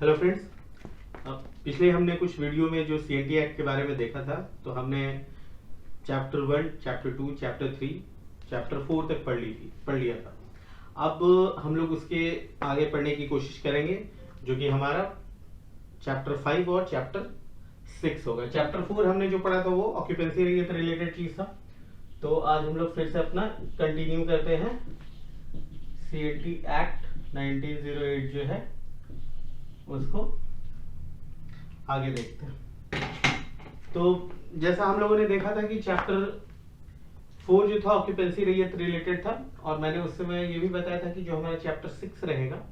Hello friends, पिछले हमने कुछ वीडियो में जो सीएनटी एक्ट के बारे में देखा था, तो हमने चैप्टर 1, चैप्टर 2, चैप्टर 3, चैप्टर 4 तक पढ़ लिया था। अब हम लोग उसके आगे पढ़ने की कोशिश करेंगे, जो कि हमारा चैप्टर 5 और चैप्टर 6 होगा। चैप्टर 4 हमने जो पढ़ा था वो ऑक्यूपेंसी रिलेटेड चीज था। तो आज हम लोग फिर से अपना कंटिन्यू करते हैं। सीएनटी एक्ट 1908 जो है उसको आगे देखते हैं। तो जैसा हम लोगों ने देखा था कि चैप्टर 4 जो था ऑक्यूपेंसी रैयत रिलेटेड था, और मैंने उस समय ये भी बताया था कि जो हमारा चैप्टर 6 रहेगा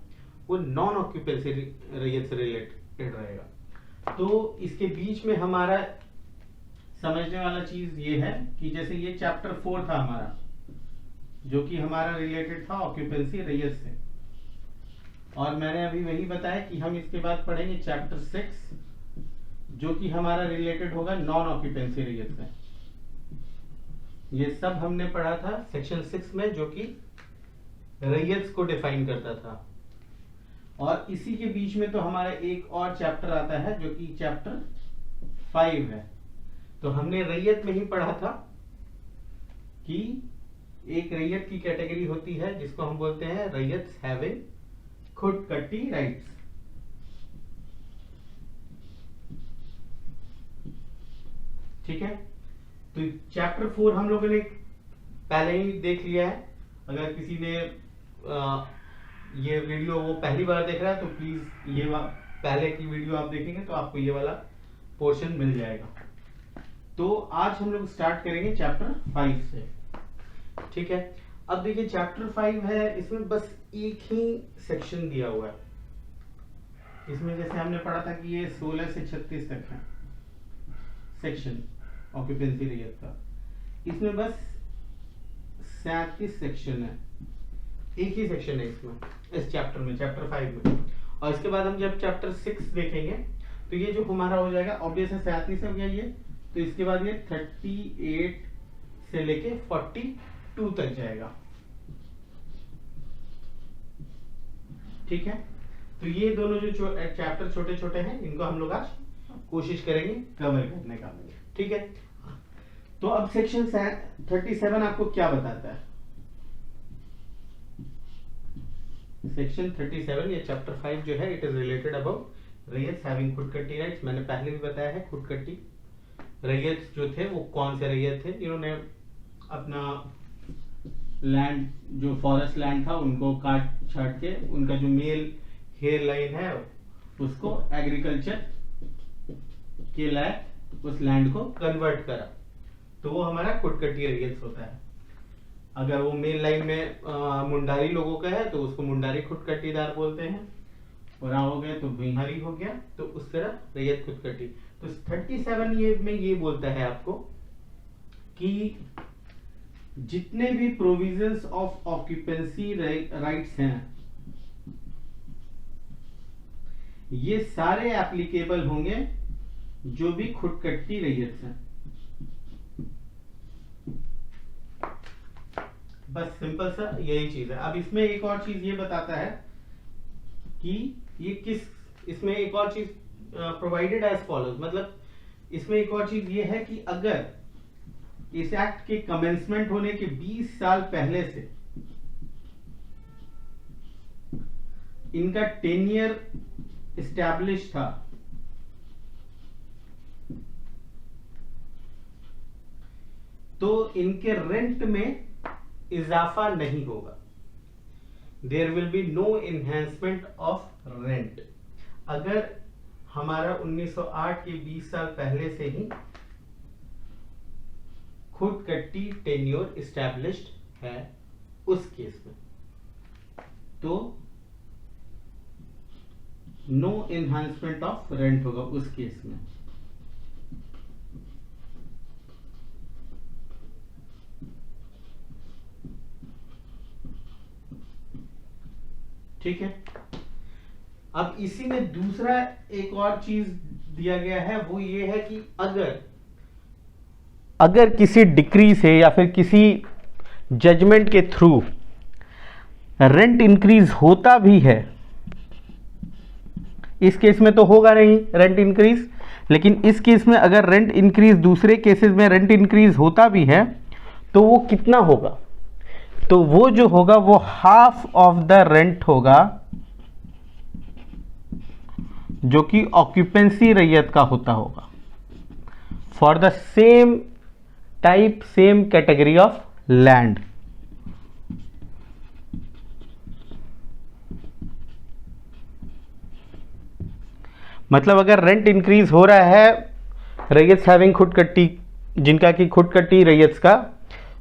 वो नॉन ऑक्यूपेंसी रैयत से रिलेटेड रहेगा। तो इसके बीच में हमारा समझने वाला चीज ये है कि जैसे ये चैप्टर 4 था हमारा, जो कि हमारा रिलेटेड था ऑक्यूपेंसी रैयत से, और मैंने अभी वही बताया कि हम इसके बाद पढ़ेंगे चैप्टर 6, जो कि हमारा रिलेटेड होगा नॉन ऑक्यूपेंसी रैयत से। ये सब हमने पढ़ा था सेक्शन 6 में, जो कि रैयत को डिफाइन करता था। और इसी के बीच में तो हमारा एक और चैप्टर आता है, जो कि चैप्टर 5 है। तो हमने रैयत में ही पढ़ा था कि एक रैयत की कैटेगरी होती है जिसको हम बोलते हैं रैयत हैविंग खुदकट्टी राइट्स। ठीक है, तो चैप्टर 4 हम लोगों ने पहले ही देख लिया है। अगर किसी ने ये वीडियो वो पहली बार देख रहा है तो प्लीज ये पहले की वीडियो आप देखेंगे तो आपको ये वाला पोर्शन मिल जाएगा। तो आज हम लोग स्टार्ट करेंगे चैप्टर 5 से। ठीक है, अब देखिए चैप्टर 5 है, इसमें बस एक ही सेक्शन दिया हुआ है। इसमें जैसे हमने पढ़ा था कि ये 16 से 36 तक है सेक्शन ऑक्यूपेंसी रैयत का, इसमें बस 37 सेक्शन है। एक ही सेक्शन है इसमें, इस चैप्टर में, चैप्टर 5 में। और इसके बाद हम जब चैप्टर 6 देखेंगे तो ये जो हमारा हो जाएगा, ऑब्वियस है 37 हो गया ये, तो इसके बाद ये 38 से लेके 42 तक जाएगा। ठीक है, तो ये दोनों जो चैप्टर छोटे छोटे हैं, इनको हम लोग आज कोशिश करेंगे कवर करने का। ठीक है, तो अब सेक्शन 37 आपको क्या बताता है? सेक्शन 37 या चैप्टर 5 जो है, इट इज रिलेटेड अबाउट रैयत हैविंग खुदकट्टी राइट्स। मैंने पहले भी बताया है, खुदकट्टी रैयत जो थे वो कौन से रैयत थे, इन्होंने अपना लैंड, जो फॉरेस्ट लैंड था, उनको काट छाट के उनका जो मेल हेयर लाइन है उसको एग्रीकल्चर के लायक उस लैंड को कन्वर्ट करा, तो वो हमारा खुदकट्टी रैयत होता है। अगर वो मेल लाइन में मुंडारी लोगों का है तो उसको मुंडारी खुदकट्टीदार बोलते हैं, और हो गया तो बिहारी हो गया, तो उस तरह रैयत खुदकट्टी। तो 37 ये में ये बोलता है आपको कि जितने भी प्रोविजंस ऑफ ऑक्यूपेंसी राइट्स हैं, ये सारे एप्लीकेबल होंगे जो भी खुदकट्टी रैयत हैं। बस सिंपल सा यही चीज है। अब इसमें एक और चीज ये बताता है कि ये किस, इसमें एक और चीज प्रोवाइडेड एज फॉलोज, मतलब इसमें एक और चीज ये है कि अगर इस एक्ट के कमेंसमेंट होने के 20 साल पहले से इनका टेन्योर एस्टैब्लिश था, तो इनके रेंट में इजाफा नहीं होगा। There will be no enhancement of rent. अगर हमारा 1908 के 20 साल पहले से ही खुदकट्टी टेन्योर एस्टैब्लिश्ड है, उस केस में तो नो एनहांसमेंट ऑफ रेंट होगा उस केस में। ठीक है, अब इसी में दूसरा एक और चीज दिया गया है, वो ये है कि अगर किसी डिक्री से या फिर किसी जजमेंट के थ्रू रेंट इंक्रीज होता भी है इस केस में तो होगा नहीं रेंट इंक्रीज, लेकिन इस केस में अगर रेंट इंक्रीज, दूसरे केसेस में रेंट इंक्रीज होता भी है तो वो कितना होगा, तो वो जो होगा वो हाफ ऑफ द रेंट होगा जो कि ऑक्यूपेंसी रैयत का होता होगा for the same type, same category of land. मतलब अगर रेंट इंक्रीज हो रहा है रैयत हैविंग खुदकट्टी, जिनका की खुदकट्टी रैयत का,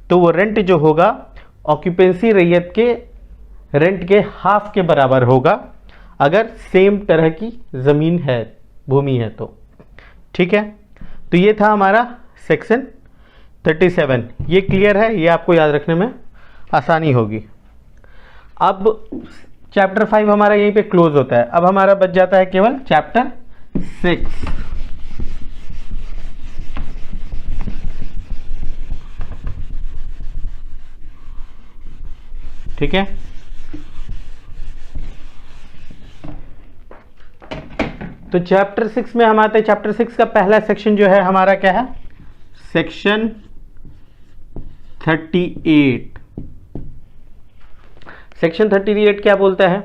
तो वो रेंट जो होगा ऑक्यूपेंसी रैयत के रेंट के हाफ के बराबर होगा अगर सेम तरह की ज़मीन है, भूमि है तो। ठीक है, तो ये था हमारा सेक्शन 37। ये क्लियर है, ये आपको याद रखने में आसानी होगी। अब चैप्टर 5 हमारा यहीं पे क्लोज होता है। अब हमारा बच जाता है केवल चैप्टर 6। ठीक है, तो चैप्टर 6 में हम आते हैं। चैप्टर 6 का पहला सेक्शन जो है हमारा क्या है, सेक्शन 38। सेक्शन 38 क्या बोलता है,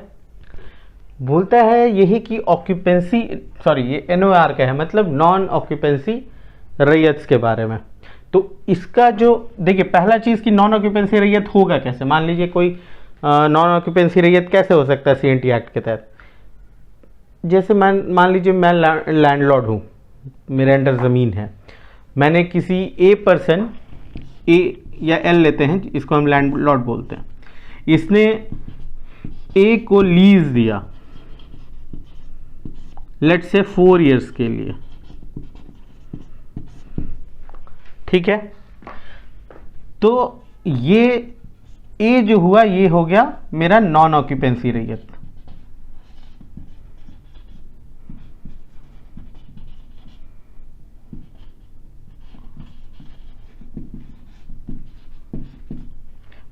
बोलता है यही कि ऑक्यूपेंसी, सॉरी ये एनओआर का है, मतलब नॉन ऑक्यूपेंसी रैयत के बारे में। तो इसका जो देखिए पहला चीज़ कि नॉन ऑक्यूपेंसी रैयत होगा कैसे। मान लीजिए कोई नॉन ऑक्यूपेंसी रैयत कैसे हो सकता है सीएनटी एक्ट के तहत। जैसे मान लीजिए मैं लैंडलॉर्ड हूँ, मेरे अंडर ज़मीन है, मैंने किसी ए पर्सन, ए या एल लेते हैं, इसको हम लैंडलॉर्ड बोलते हैं, इसने ए को लीज दिया लेट्स से 4 इयर्स के लिए। ठीक है, तो ये ए जो हुआ ये हो गया मेरा नॉन ऑक्यूपेंसी रैयत।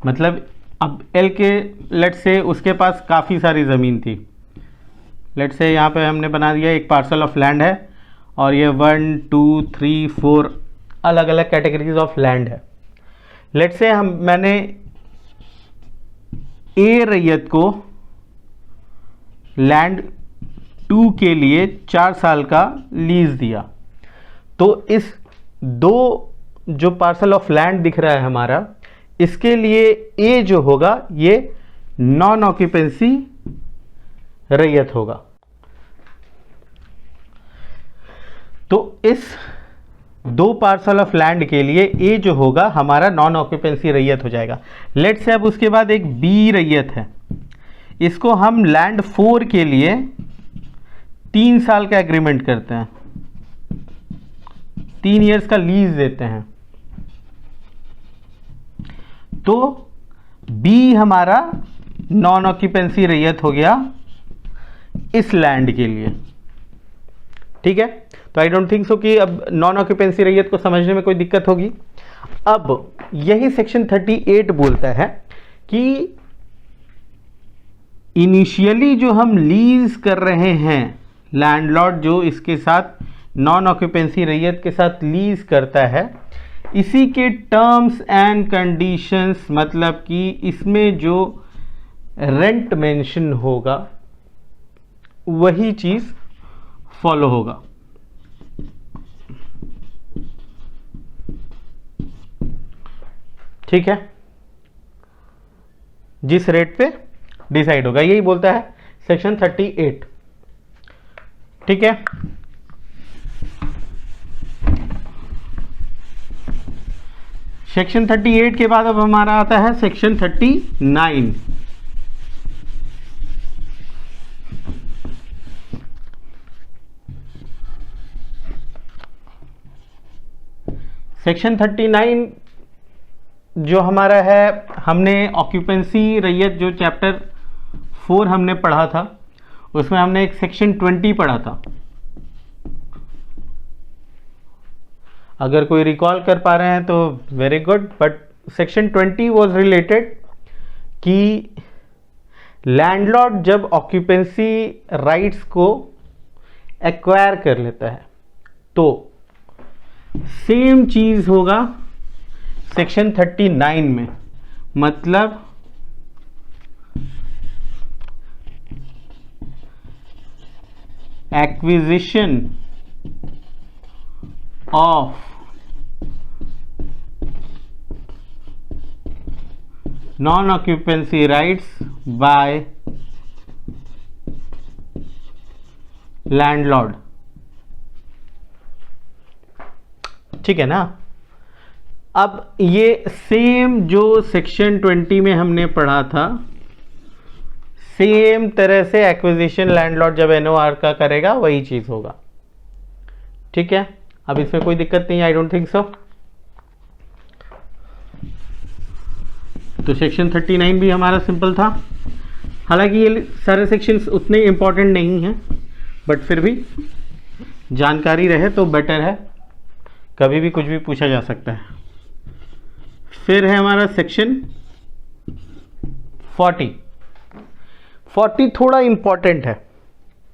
मतलब अब एल के लेट से उसके पास काफ़ी सारी ज़मीन थी, लेट से यहाँ पे हमने बना दिया एक पार्सल ऑफ लैंड है और ये 1 2 3 4 अलग अलग कैटेगरीज ऑफ लैंड है। लेट से मैंने ए रैयत को लैंड 2 के लिए 4 साल का लीज दिया। तो इस दो जो पार्सल ऑफ लैंड दिख रहा है हमारा, इसके लिए ए जो होगा ये नॉन ऑक्यूपेंसी रैयत होगा। तो इस 2 पार्सल ऑफ लैंड के लिए ए जो होगा हमारा नॉन ऑक्यूपेंसी रैयत हो जाएगा। लेट से अब उसके बाद एक बी रैयत है, इसको हम लैंड 4 के लिए 3 साल का एग्रीमेंट करते हैं, 3 इयर्स का लीज देते हैं। तो बी हमारा नॉन ऑक्यूपेंसी रैयत हो गया इस लैंड के लिए। ठीक है, तो आई डोंट थिंक सो कि अब नॉन ऑक्यूपेंसी रैयत को समझने में कोई दिक्कत होगी। अब यही सेक्शन 38 बोलता है कि इनिशियली जो हम लीज कर रहे हैं, लैंडलॉर्ड जो इसके साथ नॉन ऑक्यूपेंसी रैयत के साथ लीज करता है, इसी के टर्म्स एंड कंडीशंस, मतलब कि इसमें जो रेंट मेंशन होगा वही चीज फॉलो होगा। ठीक है, जिस रेट पे डिसाइड होगा, यही बोलता है सेक्शन 38। ठीक है, सेक्शन 38 के बाद अब हमारा आता है सेक्शन 39। सेक्शन 39 जो हमारा है, हमने ऑक्यूपेंसी रैयत जो चैप्टर 4 हमने पढ़ा था, उसमें हमने एक सेक्शन 20 पढ़ा था। अगर कोई रिकॉल कर पा रहे हैं तो very good, but section 20 was related कि लैंडलॉर्ड जब ऑक्यूपेंसी राइट्स को एक्वायर कर लेता है। तो सेम चीज होगा सेक्शन 39 में, मतलब acquisition of non occupancy rights by landlord. ठीक है ना। अब ये सेम जो सेक्शन 20 में हमने पढ़ा था, सेम तरह से एक्विजिशन लैंडलॉर्ड जब एनओआर का करेगा वही चीज होगा। ठीक है, अब इसमें कोई दिक्कत नहीं, आई डोंट थिंक सो। तो सेक्शन 39 भी हमारा सिंपल था। हालांकि ये सारे सेक्शंस उतने इंपॉर्टेंट नहीं हैं, बट फिर भी जानकारी रहे तो बेटर है, कभी भी कुछ भी पूछा जा सकता है। फिर है हमारा सेक्शन 40 थोड़ा इंपॉर्टेंट है।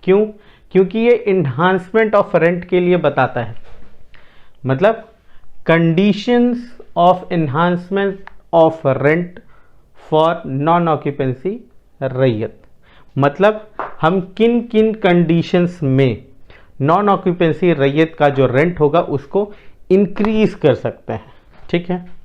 क्यों? क्योंकि ये इन्हांसमेंट ऑफ रेंट के लिए बताता है, मतलब conditions of enhancement of rent for non occupancy रैयत। मतलब हम किन किन कंडीशंस में नॉन ऑक्यूपेंसी रैयत का जो रेंट होगा उसको इंक्रीज कर सकते हैं। ठीक है,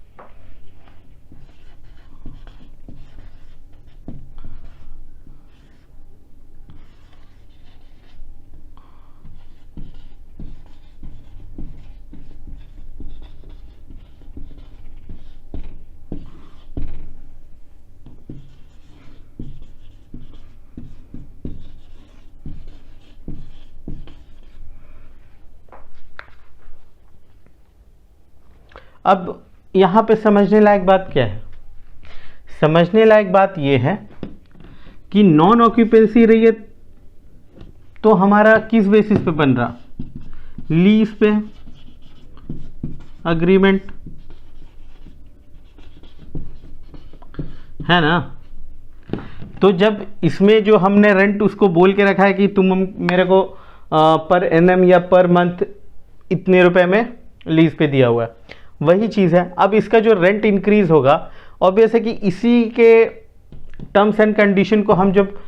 अब यहां पे समझने लायक बात क्या है? समझने लायक बात यह है कि नॉन ऑक्यूपेंसी रैयत तो हमारा किस बेसिस पे बन रहा? लीज पे, अग्रीमेंट, है ना। तो जब इसमें जो हमने रेंट उसको बोल के रखा है कि तुम मेरे को पर एनएम या पर मंथ इतने रुपए में लीज पे दिया हुआ है, वही चीज़ है। अब इसका जो रेंट इंक्रीज होगा, ऑब्वियस है कि इसी के टर्म्स एंड कंडीशन को हम जब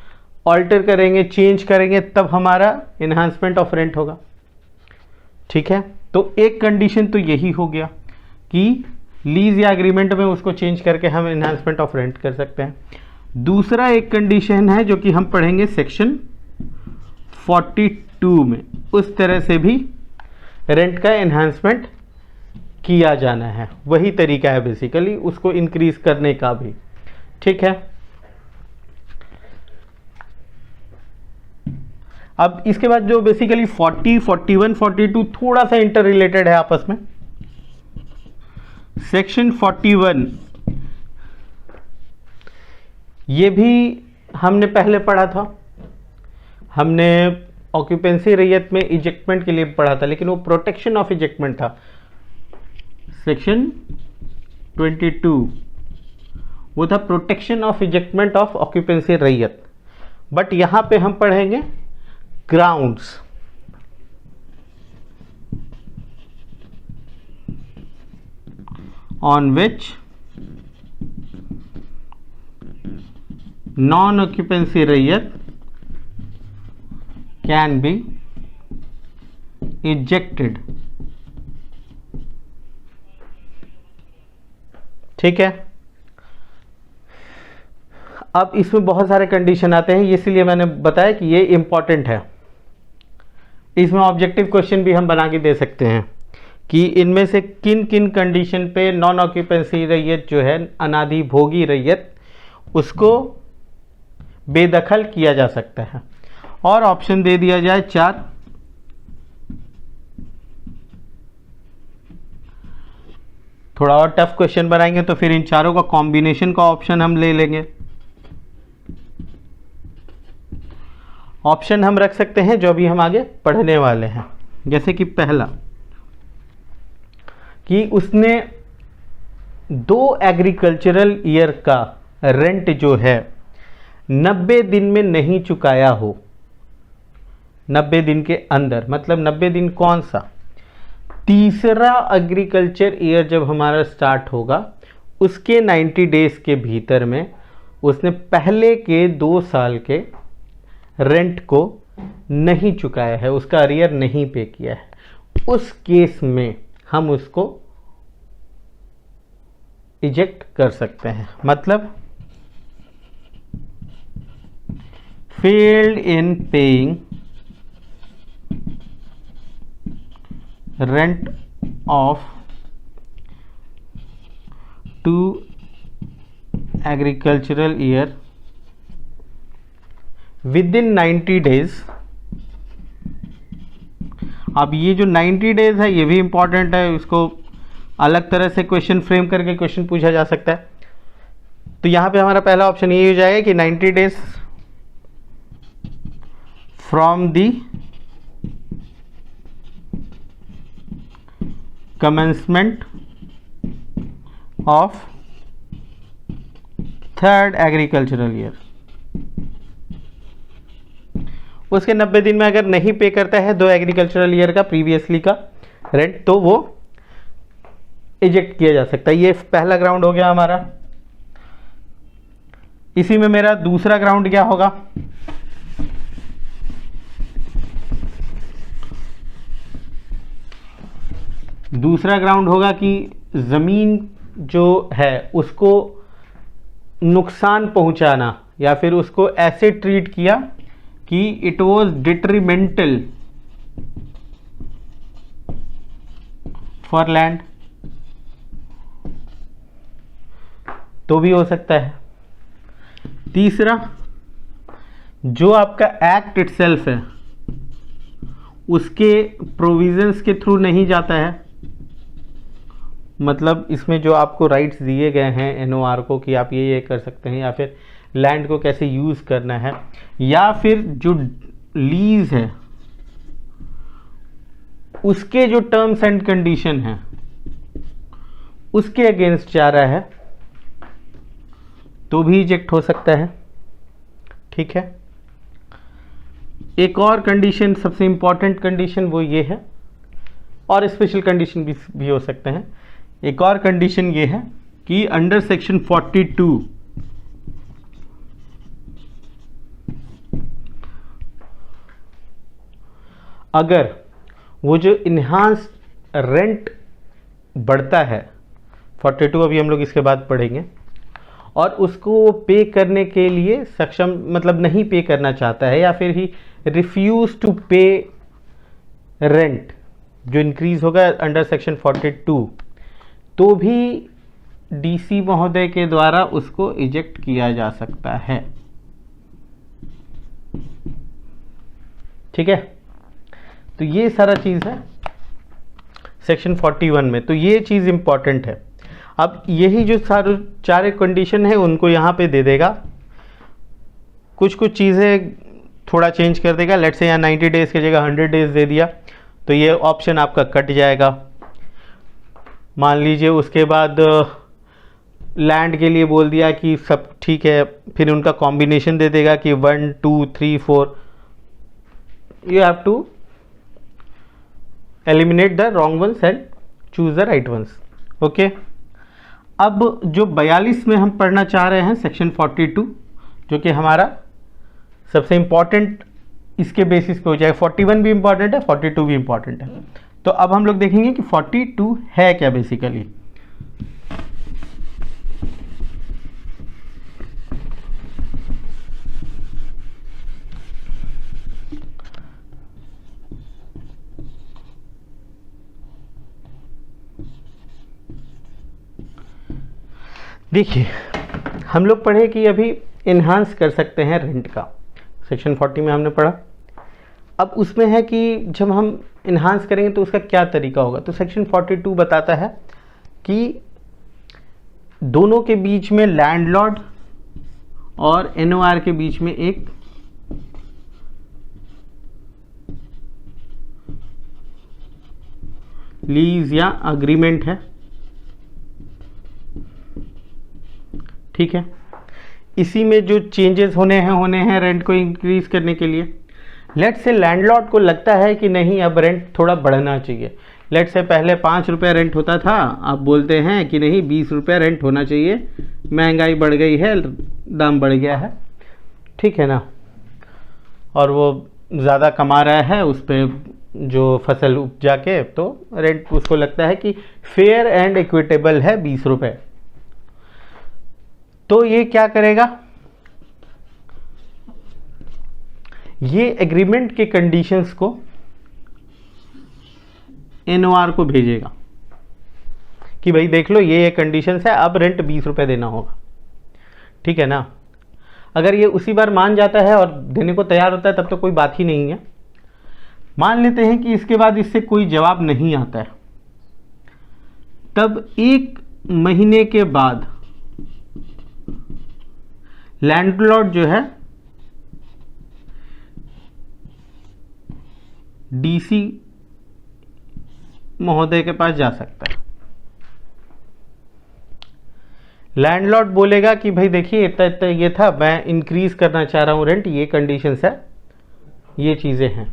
ऑल्टर करेंगे, चेंज करेंगे, तब हमारा इन्हांसमेंट ऑफ रेंट होगा। ठीक है, तो एक कंडीशन तो यही हो गया कि लीज या एग्रीमेंट में उसको चेंज करके हम इन्हांसमेंट ऑफ रेंट कर सकते हैं। दूसरा एक कंडीशन है जो कि हम पढ़ेंगे सेक्शन 42 में, उस तरह से भी रेंट का एनहांसमेंट किया जाना है। वही तरीका है बेसिकली उसको इंक्रीज करने का भी। ठीक है, अब इसके बाद जो बेसिकली 40, 41, 42 थोड़ा सा इंटर रिलेटेड है आपस में। सेक्शन 41 ये भी हमने पहले पढ़ा था, हमने ऑक्यूपेंसी रैयत में इजेक्टमेंट के लिए पढ़ा था, लेकिन वो प्रोटेक्शन ऑफ इजेक्टमेंट था। सेक्शन 22 वो था protection of ejectment of occupancy रैयत, बट यहां पे हम पढ़ेंगे grounds. On which non occupancy रैयत कैन बी इजेक्टेड। ठीक है, अब इसमें बहुत सारे कंडीशन आते हैं, इसलिए मैंने बताया कि ये इंपॉर्टेंट है। इसमें ऑब्जेक्टिव क्वेश्चन भी हम बना के दे सकते हैं कि इनमें से किन किन कंडीशन पे नॉन ऑक्यूपेंसी रैयत जो है, अनाधिभोगी रैयत, उसको बेदखल किया जा सकता है। और ऑप्शन दे दिया जाए 4। थोड़ा और टफ क्वेश्चन बनाएंगे तो फिर इन चारों का कॉम्बिनेशन का ऑप्शन हम ले लेंगे। ऑप्शन हम रख सकते हैं जो भी हम आगे पढ़ने वाले हैं। जैसे कि पहला कि उसने 2 एग्रीकल्चरल ईयर का रेंट जो है 90 दिन में नहीं चुकाया हो, 90 दिन के अंदर, मतलब 90 दिन कौन सा, तीसरा एग्रीकल्चर ईयर जब हमारा स्टार्ट होगा उसके 90 डेज के भीतर में उसने पहले के 2 साल के रेंट को नहीं चुकाया है, उसका अरियर नहीं पे किया है, उस केस में हम उसको इजेक्ट कर सकते हैं। मतलब failed in paying rent of 2 agricultural year with in 90 days. अब ये जो 90 डेज है ये भी इंपॉर्टेंट है, इसको अलग तरह से क्वेश्चन फ्रेम करके क्वेश्चन पूछा जा सकता है। तो यहां पे हमारा पहला ऑप्शन ये हो जाएगा कि 90 days from the commencement of 3rd agricultural year. उसके 90 दिन में अगर नहीं पे करता है 2 एग्रीकल्चरल ईयर का प्रीवियसली का रेंट, तो वो इजेक्ट किया जा सकता है। ये पहला ग्राउंड हो गया हमारा। इसी में मेरा दूसरा ग्राउंड क्या होगा, दूसरा ग्राउंड होगा कि जमीन जो है उसको नुकसान पहुंचाना या फिर उसको ऐसे ट्रीट किया कि it was detrimental for land, तो भी हो सकता है। तीसरा, जो आपका एक्ट इटसेल्फ है उसके प्रोविजंस के थ्रू नहीं जाता है, मतलब इसमें जो आपको राइट्स दिए गए हैं एनओआर को कि आप ये कर सकते हैं, या फिर लैंड को कैसे यूज़ करना है, या फिर जो लीज है उसके जो टर्म्स एंड कंडीशन हैं उसके अगेंस्ट जा रहा है, तो भी इजेक्ट हो सकता है। ठीक है। एक और कंडीशन, सबसे इंपॉर्टेंट कंडीशन वो ये है, और स्पेशल कंडीशन भी हो सकते हैं। एक और कंडीशन ये है कि अंडर सेक्शन 42 अगर वो जो इन्हांस रेंट बढ़ता है 42, अभी हम लोग इसके बाद पढ़ेंगे, और उसको पे करने के लिए सक्षम, मतलब नहीं पे करना चाहता है, या फिर ही रिफ्यूज टू पे रेंट जो इंक्रीज होगा अंडर सेक्शन 42, तो भी डीसी महोदय के द्वारा उसको इजेक्ट किया जा सकता है। ठीक है। तो ये सारा चीज है सेक्शन 41 में, तो ये चीज इंपॉर्टेंट है। अब यही जो सारे 4 कंडीशन है उनको यहाँ पे दे देगा, कुछ कुछ चीज़ें थोड़ा चेंज कर देगा। लेट्स से यहाँ 90 डेज की जगह 100 डेज दे दिया, तो ये ऑप्शन आपका कट जाएगा। मान लीजिए उसके बाद लैंड के लिए बोल दिया कि सब ठीक है, फिर उनका कॉम्बिनेशन दे देगा कि 1 2 3 4, you have to eliminate the wrong ones and choose the right ones. Okay. अब जो 42 में हम पढ़ना चाह रहे हैं सेक्शन 42, जो कि हमारा सबसे इंपॉर्टेंट इसके बेसिस पे हो जाएगा। 41 भी इंपॉर्टेंट है, 42 भी इंपॉर्टेंट है। तो अब हम लोग देखेंगे कि 42 है क्या बेसिकली। देखिए, हम लोग पढ़े कि अभी इन्हांस कर सकते हैं रेंट का, सेक्शन 40 में हमने पढ़ा। अब उसमें है कि जब हम इन्हांस करेंगे तो उसका क्या तरीका होगा। तो सेक्शन 42 बताता है कि दोनों के बीच में लैंडलॉर्ड और एनओआर के बीच में एक लीज या अग्रीमेंट है। ठीक है। इसी में जो चेंजेस होने हैं रेंट को इंक्रीज करने के लिए, लेट से लैंडलॉर्ड को लगता है कि नहीं अब रेंट थोड़ा बढ़ना चाहिए। लेट से पहले 5 रुपये रेंट होता था, आप बोलते हैं कि नहीं 20 रुपये रेंट होना चाहिए, महंगाई बढ़ गई है, दाम बढ़ गया है, ठीक है ना, और वो ज़्यादा कमा रहा है उस पर जो फसल उपजा के, तो रेंट उसको लगता है कि फेयर एंड इक्विटेबल है 20 रुपये। तो ये क्या करेगा, ये एग्रीमेंट के कंडीशंस को एनओआर को भेजेगा कि भाई देख लो ये कंडीशंस है, अब रेंट 20 रुपये देना होगा, ठीक है ना। अगर ये उसी बार मान जाता है और देने को तैयार होता है तब तो कोई बात ही नहीं है। मान लेते हैं कि इसके बाद इससे कोई जवाब नहीं आता है, तब 1 महीने के बाद लैंडलॉर्ड जो है डीसी महोदय के पास जा सकता है। लैंडलॉर्ड बोलेगा कि भाई देखिए इतना इतना ये था, मैं इंक्रीज करना चाह रहा हूँ रेंट, ये कंडीशंस है, ये चीज़ें हैं,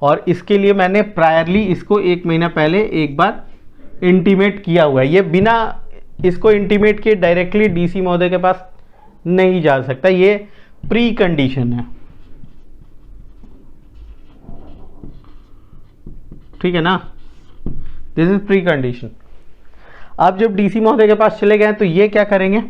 और इसके लिए मैंने प्रायरली इसको 1 महीना पहले एक बार इंटीमेट किया हुआ है। ये बिना इसको इंटीमेट किए डायरेक्टली डीसी महोदय के पास नहीं जा सकता, ये प्री कंडीशन है, ठीक है ना, दिस इज प्री कंडीशन। अब जब डीसी महोदय के पास चले गए तो ये क्या करेंगे,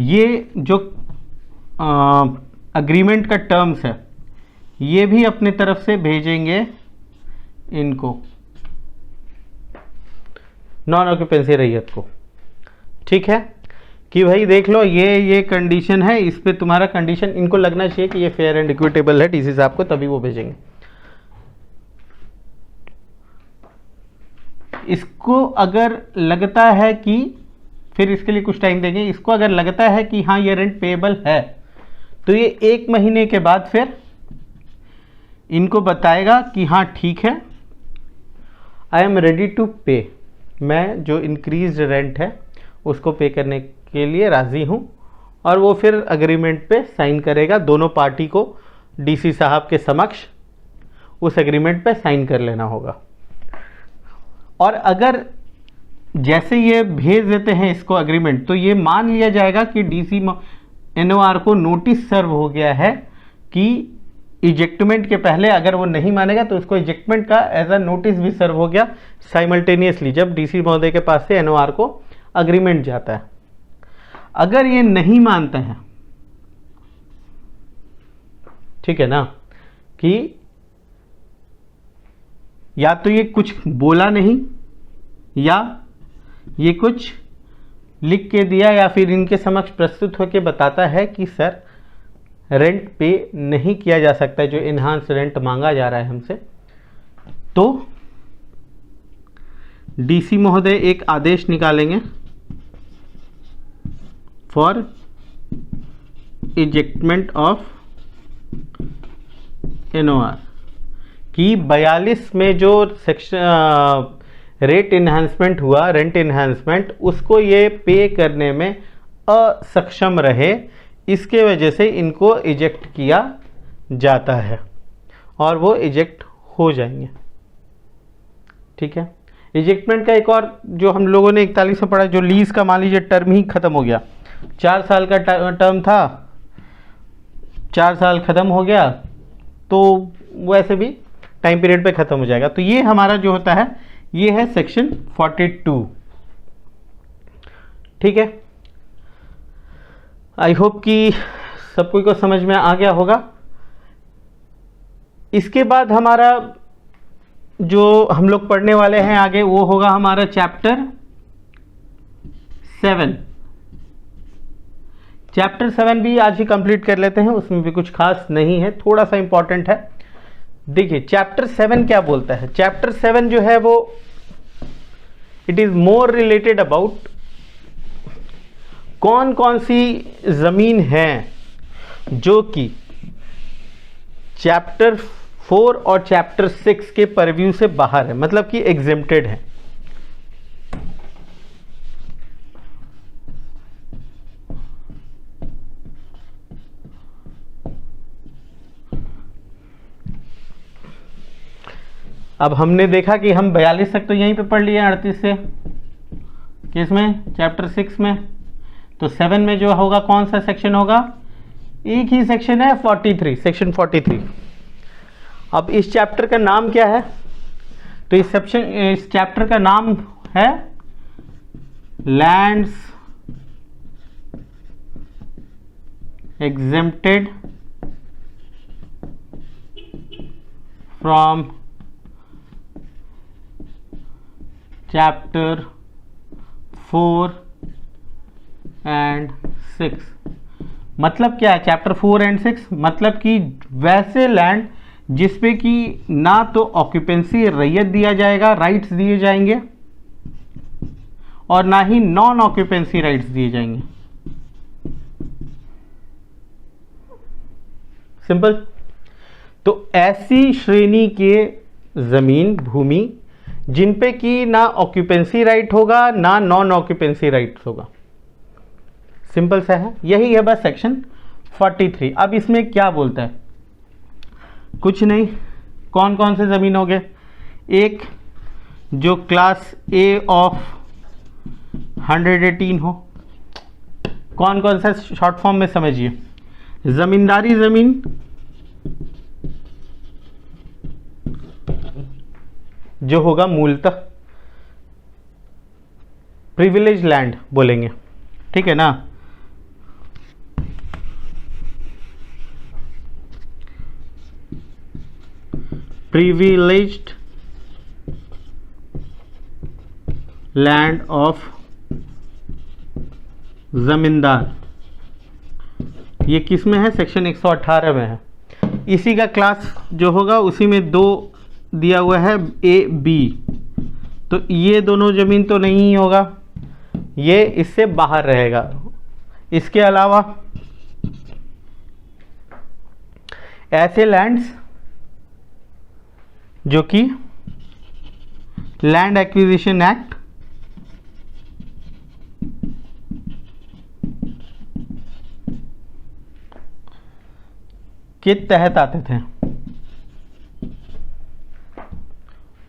ये जो अग्रीमेंट का टर्म्स है ये भी अपने तरफ से भेजेंगे इनको, नॉन ऑक्यूपेंसी रैयत को, ठीक है, कि भाई देख लो ये कंडीशन है, इस पे तुम्हारा कंडीशन इनको लगना चाहिए कि ये फेयर एंड इक्विटेबल है डीसी साहब को, तभी वो भेजेंगे। इसको अगर लगता है कि, फिर इसके लिए कुछ टाइम देंगे, इसको अगर लगता है कि हाँ ये रेंट पेएबल है तो ये 1 महीने के बाद फिर इनको बताएगा कि हाँ ठीक है, आई एम रेडी टू पे, मैं जो इंक्रीज रेंट है उसको पे करने के लिए राज़ी हूँ, और वो फिर अग्रीमेंट पे साइन करेगा। दोनों पार्टी को डीसी साहब के समक्ष उस एग्रीमेंट पे साइन कर लेना होगा। और अगर जैसे ये भेज देते हैं इसको एग्रीमेंट, तो ये मान लिया जाएगा कि डीसी एनओआर को नोटिस सर्व हो गया है कि इजेक्टमेंट के पहले, अगर वो नहीं मानेगा तो उसको इजेक्टमेंट का एज अ नोटिस भी सर्व हो गया साइमल्टेनियसली, जब डीसी महोदय के पास से एनओआर को अग्रीमेंट जाता है। अगर ये नहीं मानता है, ठीक है ना, कि या तो ये कुछ बोला नहीं, या ये कुछ लिख के दिया, या फिर इनके समक्ष प्रस्तुत होकर बताता है कि सर रेंट पे नहीं किया जा सकता जो इनहांस रेंट मांगा जा रहा है हमसे, तो डीसी महोदय एक आदेश निकालेंगे फॉर इजेक्टमेंट ऑफ एनओआर कि 42 में जो सेक्शन रेट इन्हांसमेंट हुआ, रेंट इन्हांसमेंट, उसको ये पे करने में असक्षम रहे, इसके वजह से इनको इजेक्ट किया जाता है, और वो इजेक्ट हो जाएंगे, ठीक है। इजेक्टमेंट का एक और जो हम लोगों ने 41 में पढ़ा, जो लीज का मान लीजिए टर्म ही खत्म हो गया, 4 साल का टर्म था, 4 साल खत्म हो गया, तो वैसे भी टाइम पीरियड पे खत्म हो जाएगा। तो ये हमारा जो होता है ये है सेक्शन 42, ठीक है। आई होप कि सब कोई को समझ में आ गया होगा। इसके बाद हमारा जो हम लोग पढ़ने वाले हैं आगे, वो होगा हमारा चैप्टर 7। चैप्टर 7 भी आज ही कंप्लीट कर लेते हैं, उसमें भी कुछ खास नहीं है, थोड़ा सा इंपॉर्टेंट है। देखिए चैप्टर 7 क्या बोलता है। चैप्टर 7 जो है वो it is more related about कौन कौन सी जमीन है जो कि चैप्टर 4 और चैप्टर 6 के परव्यू से बाहर है, मतलब कि एग्जेम्प्टेड है। अब हमने देखा कि हम 42 तक तो यहीं पे पढ़ लिए 38 से, किसमें, चैप्टर 6 में। तो 7 में जो होगा कौन सा सेक्शन होगा, एक ही सेक्शन है 43, सेक्शन 43। अब इस चैप्टर का नाम क्या है, तो इस चैप्टर का नाम है lands exempted from chapter 4 and 6। मतलब क्या है चैप्टर 4 एंड 6, मतलब कि वैसे लैंड जिसपे कि ना तो ऑक्यूपेंसी रैयत दिया जाएगा, राइट्स दिए जाएंगे, और ना ही नॉन ऑक्यूपेंसी राइट्स दिए जाएंगे। सिंपल। तो ऐसी श्रेणी के जमीन, भूमि जिन पे कि ना ऑक्यूपेंसी राइट होगा ना नॉन ऑक्यूपेंसी राइट होगा। सिंपल सा है, यही है बस सेक्शन 43। अब इसमें क्या बोलता है, कुछ नहीं, कौन कौन से जमीन हो गए, एक जो क्लास ए ऑफ 118 हो, कौन कौन सा, शॉर्ट फॉर्म में समझिए, जमींदारी जमीन, जो होगा मूलतः प्रिविलेज लैंड बोलेंगे, ठीक है ना। प्रिविलेज्ड लैंड ऑफ जमींदार, ये किस में है, सेक्शन 118 में है। इसी का क्लास जो होगा उसी में दो दिया हुआ है, ए बी, तो ये दोनों जमीन तो नहीं होगा, ये इससे बाहर रहेगा। इसके अलावा ऐसे लैंड्स जो कि लैंड एक्विजिशन एक्ट के तहत आते थे,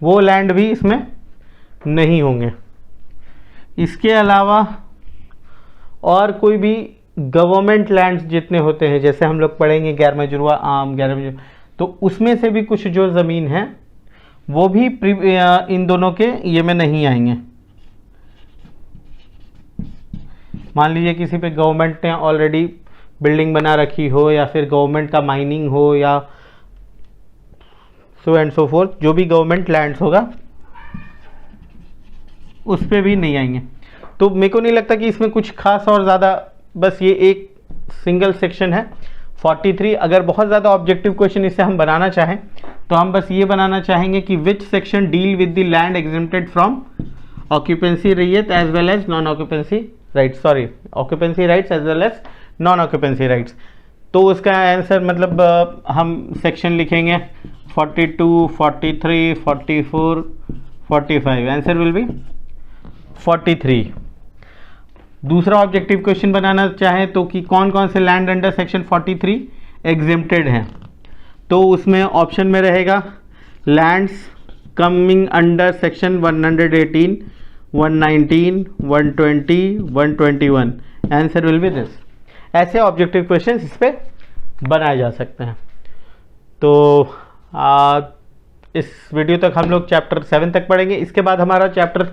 वो लैंड भी इसमें नहीं होंगे। इसके अलावा और कोई भी गवर्नमेंट लैंड्स जितने होते हैं, जैसे हम लोग पढ़ेंगे 11 जुर्वा आम 11 जुर्वा, तो उसमें से भी कुछ जो ज़मीन है वो भी इन दोनों के ये में नहीं आएंगे। मान लीजिए किसी पे गवर्नमेंट ने ऑलरेडी बिल्डिंग बना रखी हो, या फिर गवर्नमेंट का माइनिंग हो, या सो एंड सो फोर्थ, जो भी गवर्नमेंट लैंड्स होगा उस पे भी नहीं आएंगे। तो मेरे को नहीं लगता कि इसमें कुछ खास और ज़्यादा, बस ये एक सिंगल सेक्शन है 43। अगर बहुत ज़्यादा ऑब्जेक्टिव क्वेश्चन इससे हम बनाना चाहें तो हम बस ये बनाना चाहेंगे कि which section deal with the land exempted from occupancy raiyat as well as non occupancy rights, sorry occupancy rights as well as non occupancy rights. तो उसका आंसर मतलब हम सेक्शन लिखेंगे 42, 43, 44, 45, आंसर विल बी 43। दूसरा ऑब्जेक्टिव क्वेश्चन बनाना चाहें तो कि कौन कौन से लैंड अंडर सेक्शन 43 एग्जेम्प्टेड हैं, तो उसमें ऑप्शन में रहेगा lands coming under section 118, 119, 120, 121, answer will be this. ऐसे ऑब्जेक्टिव क्वेश्चन इस पे बनाए जा सकते हैं। तो इस वीडियो तक हम लोग चैप्टर 7 तक पढ़ेंगे। इसके बाद हमारा चैप्टर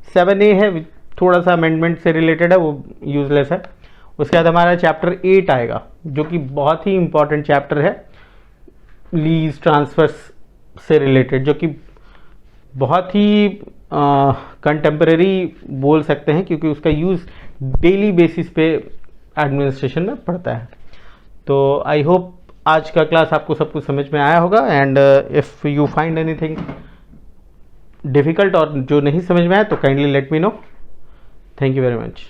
7A है, थोड़ा सा अमेंडमेंट से रिलेटेड है, वो यूजलेस है। उसके बाद हमारा चैप्टर 8 आएगा, जो कि बहुत ही इंपॉर्टेंट चैप्टर है, लीज ट्रांसफर्स से रिलेटेड, जो कि बहुत ही कंटेम्परेरी बोल सकते हैं, क्योंकि उसका यूज़ डेली बेसिस पे एडमिनिस्ट्रेशन में पड़ता है। तो आई होप आज का क्लास आपको सब कुछ समझ में आया होगा, and if you find anything difficult और जो नहीं समझ में आया तो kindly let me know. Thank you very much.